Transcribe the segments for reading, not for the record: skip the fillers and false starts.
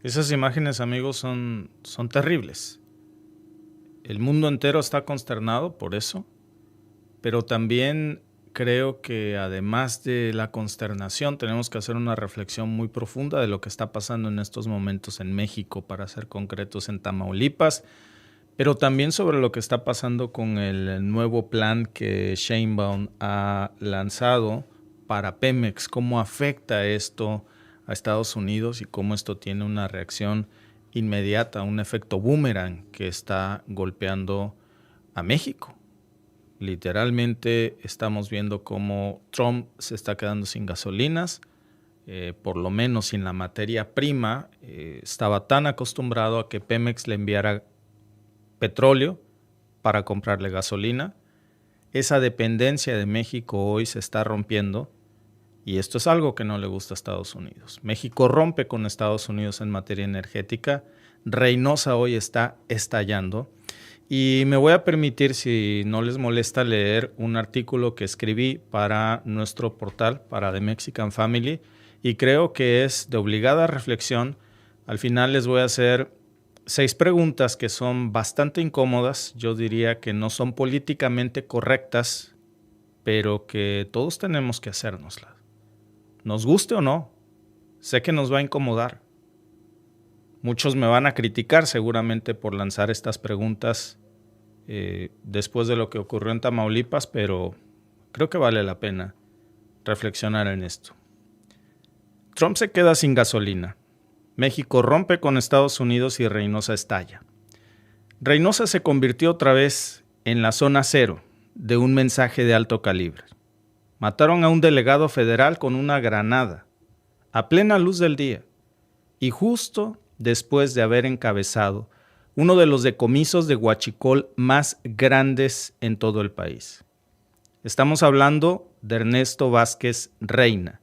Esas imágenes, amigos, son terribles. El mundo entero está consternado por eso, pero también creo que además de la consternación tenemos que hacer una reflexión muy profunda de lo que está pasando en estos momentos en México, para ser concretos en Tamaulipas, pero también sobre lo que está pasando con el nuevo plan que Sheinbaum ha lanzado para Pemex, cómo afecta esto a Estados Unidos y cómo esto tiene una reacción inmediata, un efecto boomerang que está golpeando a México. Literalmente estamos viendo cómo Trump se está quedando sin gasolinas, por lo menos sin la materia prima. Estaba tan acostumbrado a que Pemex le enviara petróleo para comprarle gasolina. Esa dependencia de México hoy se está rompiendo y esto es algo que no le gusta a Estados Unidos. México rompe con Estados Unidos en materia energética. Reynosa hoy está estallando. Y me voy a permitir, si no les molesta, leer un artículo que escribí para nuestro portal, para The Mexican Family, y creo que es de obligada reflexión. Al final les voy a hacer 6 preguntas que son bastante incómodas. Yo diría que no son políticamente correctas, pero que todos tenemos que hacérnoslas. Nos guste o no, sé que nos va a incomodar. Muchos me van a criticar seguramente por lanzar estas preguntas después de lo que ocurrió en Tamaulipas, pero creo que vale la pena reflexionar en esto. Trump se queda sin gasolina. México rompe con Estados Unidos y Reynosa estalla. Reynosa se convirtió otra vez en la zona cero de un mensaje de alto calibre. Mataron a un delegado federal con una granada, a plena luz del día, y justo después de haber encabezado uno de los decomisos de huachicol más grandes en todo el país. Estamos hablando de Ernesto Vázquez Reina,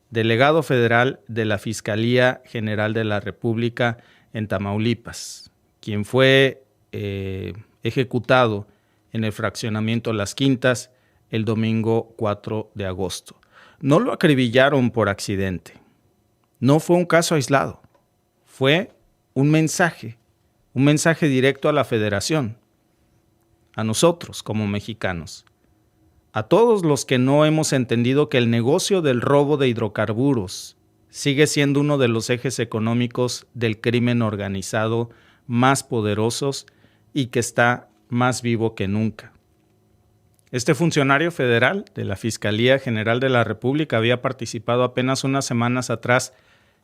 delegado federal de la Fiscalía General de la República en Tamaulipas, quien fue ejecutado en el fraccionamiento Las Quintas el domingo 4 de agosto. No lo acribillaron por accidente. No fue un caso aislado. Fue un mensaje directo a la Federación, a nosotros como mexicanos, a todos los que no hemos entendido que el negocio del robo de hidrocarburos sigue siendo uno de los ejes económicos del crimen organizado más poderosos y que está más vivo que nunca. Este funcionario federal de la Fiscalía General de la República había participado apenas unas semanas atrás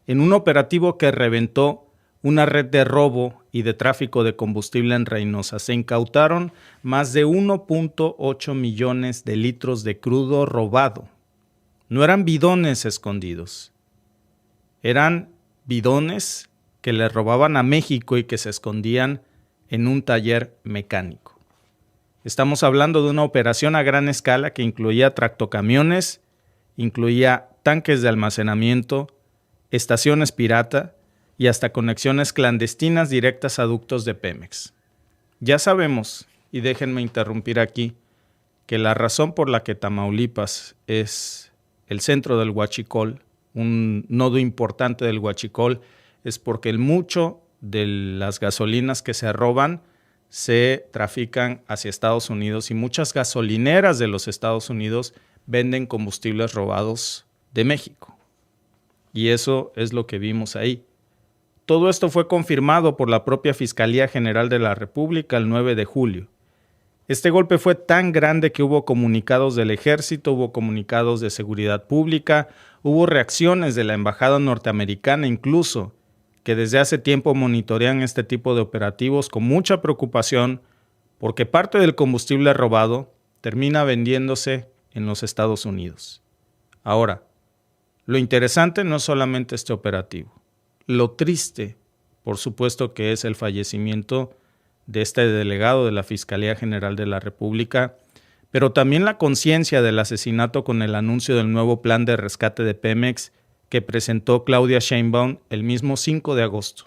en un operativo que reventó una red de robo y de tráfico de combustible en Reynosa. Se incautaron más de 1.8 millones de litros de crudo robado. No eran bidones escondidos. Eran bidones que le robaban a México y que se escondían en un taller mecánico. Estamos hablando de una operación a gran escala que incluía tractocamiones, incluía tanques de almacenamiento, estaciones pirata y hasta conexiones clandestinas directas a ductos de Pemex. Ya sabemos, y déjenme interrumpir aquí, que la razón por la que Tamaulipas es el centro del huachicol, un nodo importante del huachicol, es porque mucho de las gasolinas que se roban se trafican hacia Estados Unidos y muchas gasolineras de los Estados Unidos venden combustibles robados de México. Y eso es lo que vimos ahí. Todo esto fue confirmado por la propia Fiscalía General de la República el 9 de julio. Este golpe fue tan grande que hubo comunicados del Ejército, hubo comunicados de Seguridad Pública, hubo reacciones de la Embajada norteamericana incluso, que desde hace tiempo monitorean este tipo de operativos con mucha preocupación porque parte del combustible robado termina vendiéndose en los Estados Unidos. Ahora, lo interesante no es solamente este operativo. Lo triste, por supuesto, que es el fallecimiento de este delegado de la Fiscalía General de la República, pero también la conciencia del asesinato con el anuncio del nuevo plan de rescate de Pemex que presentó Claudia Sheinbaum el mismo 5 de agosto.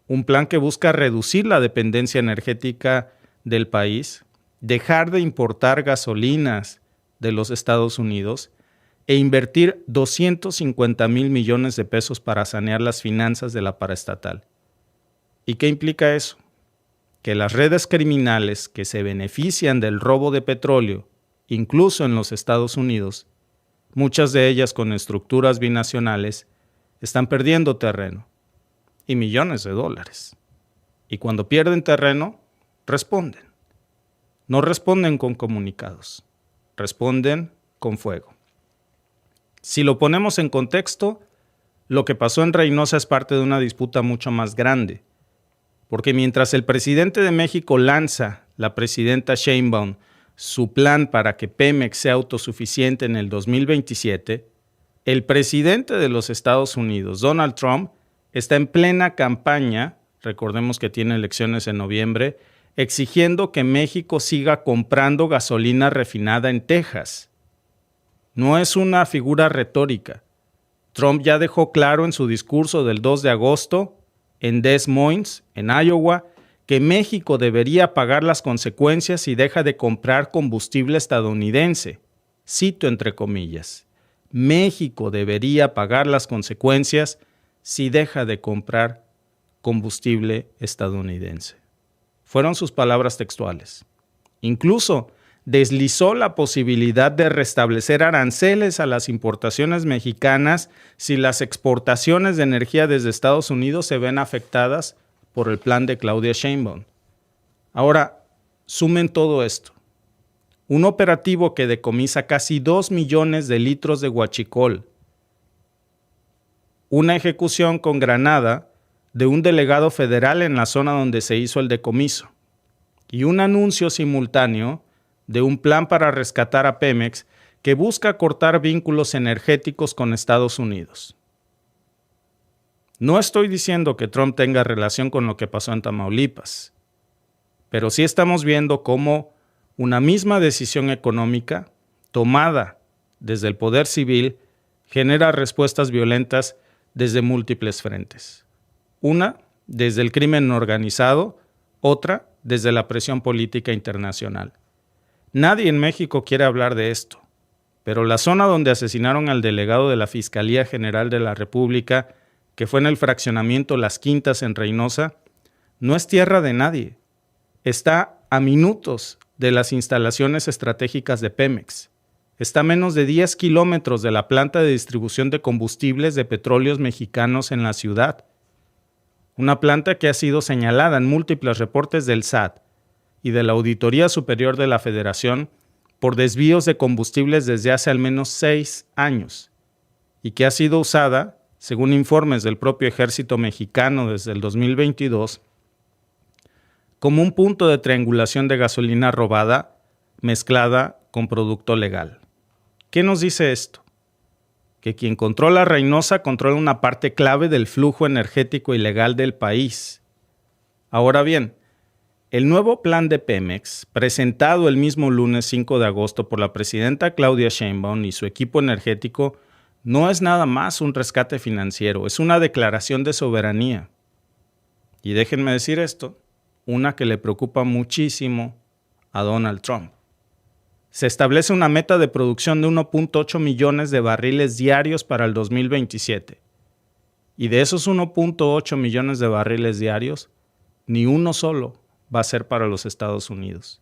Un plan que busca reducir la dependencia energética del país, dejar de importar gasolinas de los Estados Unidos e invertir 250,000 millones de pesos para sanear las finanzas de la paraestatal. ¿Y qué implica eso? Que las redes criminales que se benefician del robo de petróleo, incluso en los Estados Unidos, muchas de ellas con estructuras binacionales, están perdiendo terreno y millones de dólares. Y cuando pierden terreno, responden. No responden con comunicados, responden con fuego. Si lo ponemos en contexto, lo que pasó en Reynosa es parte de una disputa mucho más grande, porque mientras el presidente de México lanza, la presidenta Sheinbaum, su plan para que Pemex sea autosuficiente en el 2027, el presidente de los Estados Unidos, Donald Trump, está en plena campaña, recordemos que tiene elecciones en noviembre, exigiendo que México siga comprando gasolina refinada en Texas. No es una figura retórica. Trump ya dejó claro en su discurso del 2 de agosto en Des Moines, en Iowa, que México debería pagar las consecuencias si deja de comprar combustible estadounidense. Cito entre comillas, México debería pagar las consecuencias si deja de comprar combustible estadounidense. Fueron sus palabras textuales. Incluso deslizó la posibilidad de restablecer aranceles a las importaciones mexicanas si las exportaciones de energía desde Estados Unidos se ven afectadas por el plan de Claudia Sheinbaum. Ahora, sumen todo esto. Un operativo que decomisa casi 2 millones de litros de huachicol. Una ejecución con granada de un delegado federal en la zona donde se hizo el decomiso. Y un anuncio simultáneo de un plan para rescatar a Pemex que busca cortar vínculos energéticos con Estados Unidos. No estoy diciendo que Trump tenga relación con lo que pasó en Tamaulipas, pero sí estamos viendo cómo una misma decisión económica tomada desde el poder civil genera respuestas violentas desde múltiples frentes. Una, desde el crimen organizado, otra, desde la presión política internacional. Nadie en México quiere hablar de esto, pero la zona donde asesinaron al delegado de la Fiscalía General de la República, que fue en el fraccionamiento Las Quintas en Reynosa, no es tierra de nadie. Está a minutos de las instalaciones estratégicas de Pemex. Está a menos de 10 kilómetros de la planta de distribución de combustibles de petróleos mexicanos en la ciudad. Una planta que ha sido señalada en múltiples reportes del SAT y de la Auditoría Superior de la Federación por desvíos de combustibles desde hace al menos 6 años y que ha sido usada, según informes del propio Ejército Mexicano desde el 2022, como un punto de triangulación de gasolina robada mezclada con producto legal. ¿Qué nos dice esto? Que quien controla Reynosa controla una parte clave del flujo energético ilegal del país. Ahora bien, el nuevo plan de Pemex, presentado el mismo lunes 5 de agosto por la presidenta Claudia Sheinbaum y su equipo energético, no es nada más un rescate financiero, es una declaración de soberanía. Y déjenme decir esto, una que le preocupa muchísimo a Donald Trump. Se establece una meta de producción de 1.8 millones de barriles diarios para el 2027. Y de esos 1.8 millones de barriles diarios, ni uno solo va a ser para los Estados Unidos.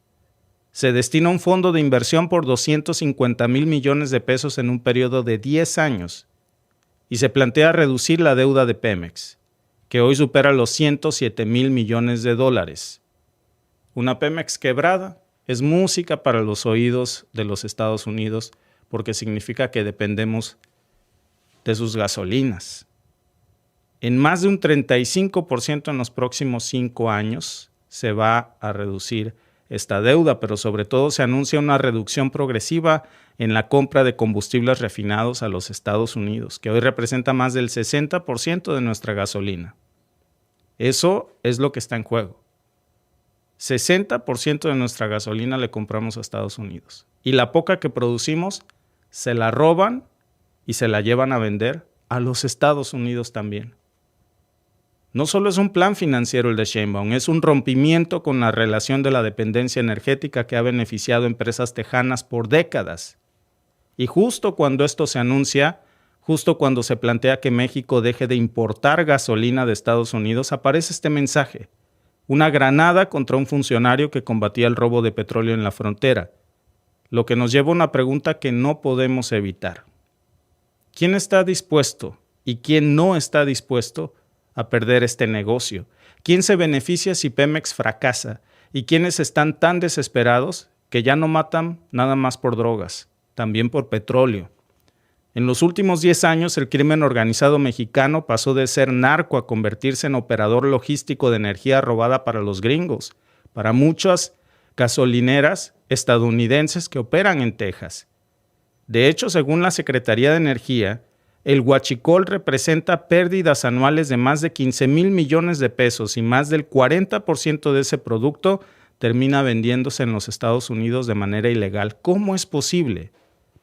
Se destina un fondo de inversión por 250,000 millones de pesos en un periodo de 10 años y se plantea reducir la deuda de Pemex, que hoy supera los 107,000 millones de dólares. Una Pemex quebrada es música para los oídos de los Estados Unidos porque significa que dependemos de sus gasolinas. En más de un 35% en los próximos 5 años se va a reducir esta deuda, pero sobre todo se anuncia una reducción progresiva en la compra de combustibles refinados a los Estados Unidos, que hoy representa más del 60% de nuestra gasolina. Eso es lo que está en juego. 60% de nuestra gasolina le compramos a Estados Unidos. Y la poca que producimos se la roban y se la llevan a vender a los Estados Unidos también. No solo es un plan financiero el de Sheinbaum, es un rompimiento con la relación de la dependencia energética que ha beneficiado a empresas tejanas por décadas Y justo cuando esto se anuncia, justo cuando se plantea que México deje de importar gasolina de Estados Unidos, aparece este mensaje. Una granada contra un funcionario que combatía el robo de petróleo en la frontera. Lo que nos lleva a una pregunta que no podemos evitar. ¿Quién está dispuesto y quién no está dispuesto a perder este negocio? ¿Quién se beneficia si Pemex fracasa? ¿Y quiénes están tan desesperados que ya no matan nada más por drogas, también por petróleo? En los últimos 10 años, el crimen organizado mexicano pasó de ser narco a convertirse en operador logístico de energía robada para los gringos, para muchas gasolineras estadounidenses que operan en Texas. De hecho, según la Secretaría de Energía, el huachicol representa pérdidas anuales de más de 15,000 millones de pesos y más del 40% de ese producto termina vendiéndose en los Estados Unidos de manera ilegal. ¿Cómo es posible?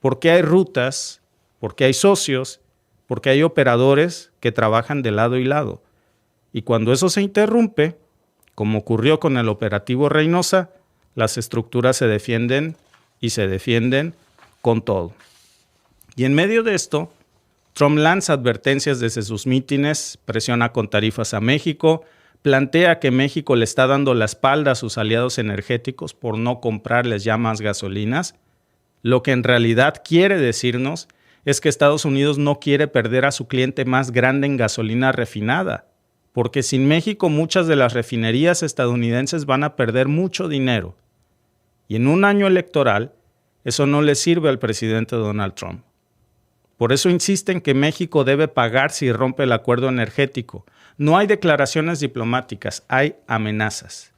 Porque hay rutas, porque hay socios, porque hay operadores que trabajan de lado y lado. Y cuando eso se interrumpe, como ocurrió con el operativo Reynosa, las estructuras se defienden y se defienden con todo. Y en medio de esto, Trump lanza advertencias desde sus mítines, presiona con tarifas a México, plantea que México le está dando la espalda a sus aliados energéticos por no comprarles ya más gasolinas. Lo que en realidad quiere decirnos es que Estados Unidos no quiere perder a su cliente más grande en gasolina refinada, porque sin México muchas de las refinerías estadounidenses van a perder mucho dinero. Y en un año electoral, eso no le sirve al presidente Donald Trump. Por eso insisten que México debe pagar si rompe el acuerdo energético. No hay declaraciones diplomáticas, hay amenazas.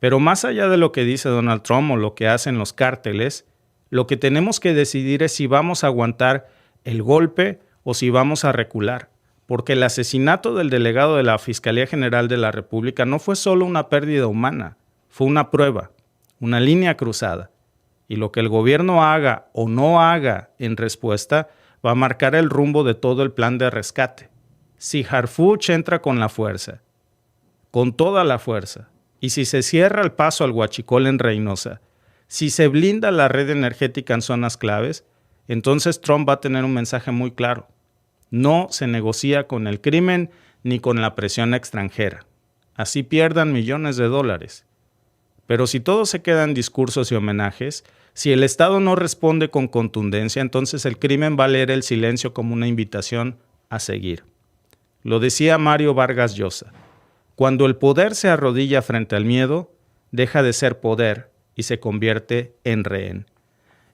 Pero más allá de lo que dice Donald Trump o lo que hacen los cárteles, lo que tenemos que decidir es si vamos a aguantar el golpe o si vamos a recular. Porque el asesinato del delegado de la Fiscalía General de la República no fue solo una pérdida humana, fue una prueba, una línea cruzada. Y lo que el gobierno haga o no haga en respuesta va a marcar el rumbo de todo el plan de rescate. Si Harfuch entra con la fuerza, con toda la fuerza, y si se cierra el paso al huachicol en Reynosa, si se blinda la red energética en zonas claves, entonces Trump va a tener un mensaje muy claro. No se negocia con el crimen ni con la presión extranjera. Así pierdan millones de dólares. Pero si todo se queda en discursos y homenajes, si el Estado no responde con contundencia, entonces el crimen va a leer el silencio como una invitación a seguir. Lo decía Mario Vargas Llosa, cuando el poder se arrodilla frente al miedo, deja de ser poder y se convierte en rehén.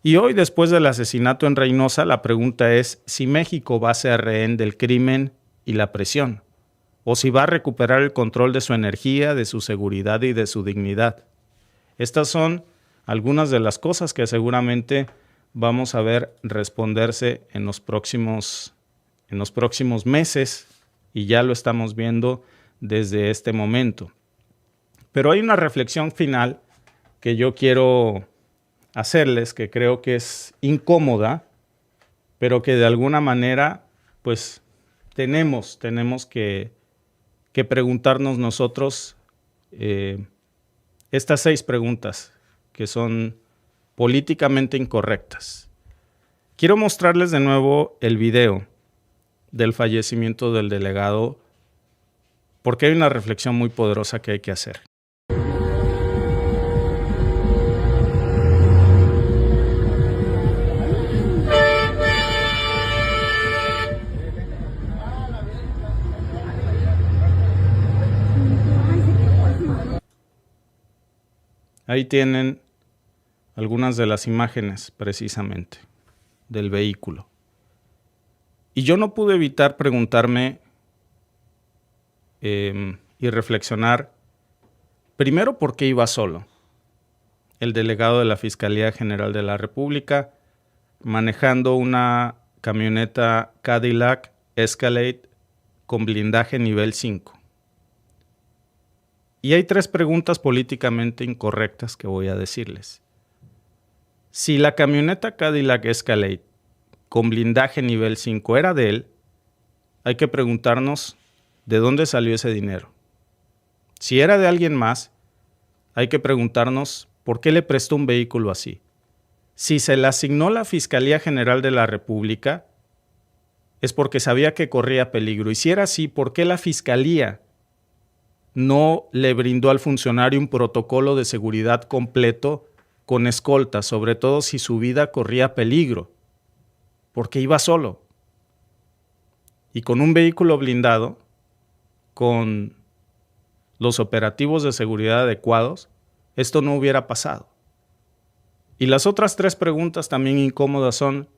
Y hoy, después del asesinato en Reynosa, la pregunta es si México va a ser rehén del crimen y la presión, o si va a recuperar el control de su energía, de su seguridad y de su dignidad. Estas son algunas de las cosas que seguramente vamos a ver responderse en los próximos meses, y ya lo estamos viendo desde este momento. Pero hay una reflexión final que yo quiero hacerles, que creo que es incómoda, pero que de alguna manera pues tenemos que preguntarnos nosotros estas 6 preguntas que son políticamente incorrectas. Quiero mostrarles de nuevo el video del fallecimiento del delegado, porque hay una reflexión muy poderosa que hay que hacer. Ahí tienen algunas de las imágenes precisamente del vehículo. Y yo no pude evitar preguntarme y reflexionar, primero, ¿por qué iba solo? El delegado de la Fiscalía General de la República manejando una camioneta Cadillac Escalade con blindaje nivel 5. Y hay 3 preguntas políticamente incorrectas que voy a decirles. Si la camioneta Cadillac Escalade con blindaje nivel 5 era de él, hay que preguntarnos de dónde salió ese dinero. Si era de alguien más, hay que preguntarnos por qué le prestó un vehículo así. Si se le asignó la Fiscalía General de la República, es porque sabía que corría peligro. Y si era así, ¿por qué la Fiscalía no le brindó al funcionario un protocolo de seguridad completo con escolta, sobre todo si su vida corría peligro? Porque iba solo. Y con un vehículo blindado, con los operativos de seguridad adecuados, esto no hubiera pasado. Y las otras 3 preguntas también incómodas son: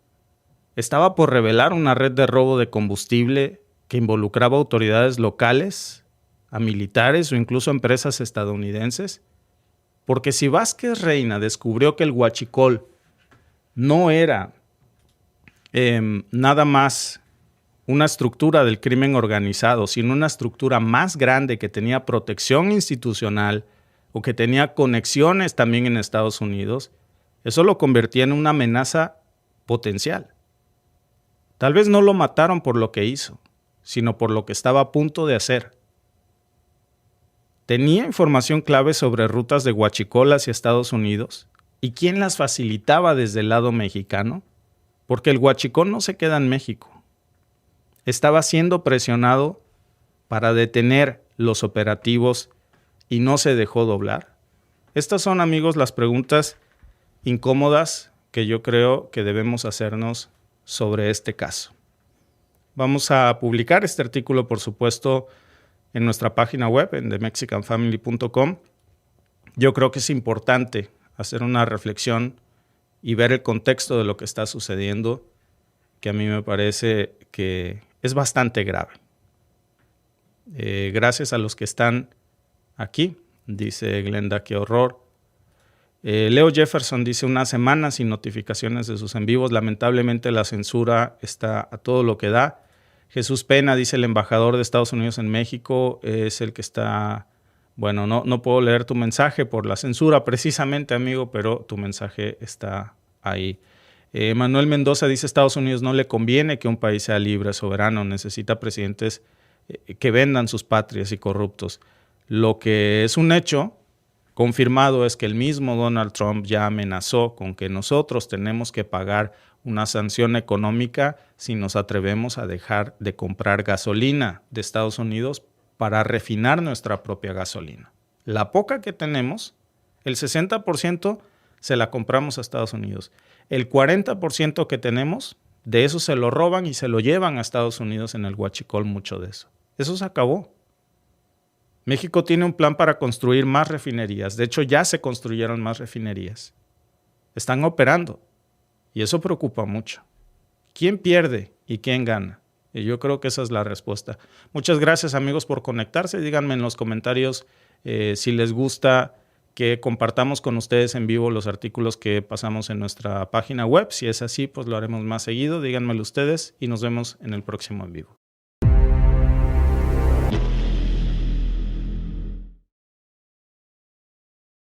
¿estaba por revelar una red de robo de combustible que involucraba autoridades locales, a militares o incluso empresas estadounidenses? Porque si Vázquez Reina descubrió que el huachicol no era nada más una estructura del crimen organizado, sino una estructura más grande que tenía protección institucional o que tenía conexiones también en Estados Unidos, eso lo convertía en una amenaza potencial. Tal vez no lo mataron por lo que hizo, sino por lo que estaba a punto de hacer. Tenía información clave sobre rutas de huachicol hacia Estados Unidos. ¿Y quién las facilitaba desde el lado mexicano? Porque el huachicol no se queda en México. Estaba siendo presionado para detener los operativos y no se dejó doblar. Estas son, amigos, las preguntas incómodas que yo creo que debemos hacernos sobre este caso. Vamos a publicar este artículo, por supuesto, en nuestra página web, en themexicanfamily.com. Yo creo que es importante hacer una reflexión y ver el contexto de lo que está sucediendo, que a mí me parece que es bastante grave. Gracias a los que están aquí, dice Glenda, qué horror. Leo Jefferson dice: una semana sin notificaciones de sus en vivos. Lamentablemente la censura está a todo lo que da. Jesús Pena dice: el embajador de Estados Unidos en México es el que está... Bueno, no puedo leer tu mensaje por la censura precisamente, amigo, pero tu mensaje está ahí. Manuel Mendoza dice: Estados Unidos no le conviene que un país sea libre, soberano, necesita presidentes que vendan sus patrias y corruptos. Lo que es un hecho confirmado es que el mismo Donald Trump ya amenazó con que nosotros tenemos que pagar una sanción económica si nos atrevemos a dejar de comprar gasolina de Estados Unidos para refinar nuestra propia gasolina. La poca que tenemos, el 60% se la compramos a Estados Unidos. El 40% que tenemos, de eso se lo roban y se lo llevan a Estados Unidos en el huachicol, mucho de eso. Eso se acabó. México tiene un plan para construir más refinerías. De hecho, ya se construyeron más refinerías. Están operando. Y eso preocupa mucho. ¿Quién pierde y quién gana? Y yo creo que esa es la respuesta. Muchas gracias, amigos, por conectarse. Díganme en los comentarios si les gusta que compartamos con ustedes en vivo los artículos que pasamos en nuestra página web. Si es así, pues lo haremos más seguido. Díganmelo ustedes y nos vemos en el próximo en vivo.